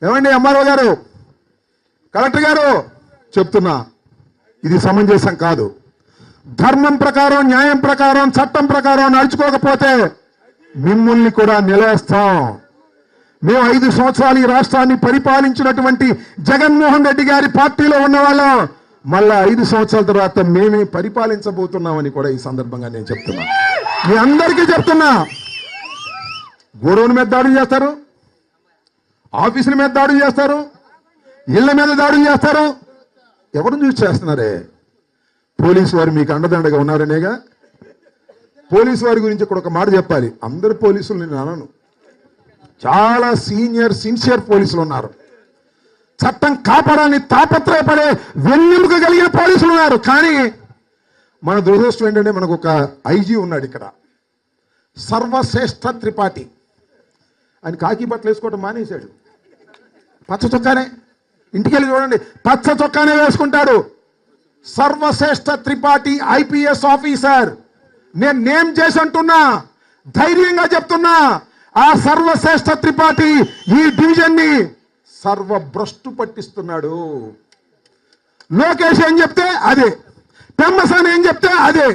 ఏమండి ఎంఆర్ఓ గారు, కలెక్టర్ గారు చెప్తున్నా, ఇది సమంజసం కాదు. ధర్మం ప్రకారం, న్యాయం ప్రకారం, చట్టం ప్రకారం నడుచుకోకపోతే మిమ్మల్ని కూడా నిలేస్తాం. మేము 5 సంవత్సరాలు ఈ రాష్ట్రాన్ని పరిపాలించినటువంటి జగన్మోహన్ రెడ్డి గారి పార్టీలో ఉన్నవాళ్ళం మళ్ళా 5 సంవత్సరాల తర్వాత మేమే పరిపాలించబోతున్నామని కూడా ఈ సందర్భంగా నేను చెప్తున్నా. మీ అందరికీ చెప్తున్నా, గోడౌన్ మీద దాడులు చేస్తారు, ఆఫీసుల మీద దాడులు చేస్తారు, ఇళ్ల మీద దాడులు చేస్తారు. ఎవరిని చూసి చేస్తున్నారే? పోలీసు వారు మీకు అండదండగా ఉన్నారనేగా. పోలీసు వారి గురించి ఇక్కడ ఒక మాట చెప్పాలి. అందరు పోలీసులు నేను అనను, చాలా సీనియర్ సిన్సియర్ పోలీసులు ఉన్నారు. చట్టం కాపాడాలని తాపత్రయపడే వెన్నెముక కలిగిన పోలీసులు ఉన్నారు. కానీ మన దురదృష్టం ఏంటంటే మనకు ఒక ఐజీ ఉన్నాడు ఇక్కడ, సర్వశ్రేష్ఠ త్రిపాఠి. ఆయన కాకి బట్టలు వేసుకోవడం మానేశాడు. పచ్చ చొక్కానే, ఇంటికి వెళ్ళి చూడండి, పచ్చ చొక్కానే వేసుకుంటాడు. Sarvashreshtha Tripathi IPS officer. నేను నేమ్ చేసి అంటున్నా, ధైర్యంగా చెప్తున్నా, ఆ సర్వశ్రేష్ఠ త్రిపాఠి ఈ డివిజన్ ని సర్వభ్రష్టు పట్టిస్తున్నాడు. లోకేష్ ఏం చెప్తే అదే, పెమ్మసాని ఏం చెప్తే అదే.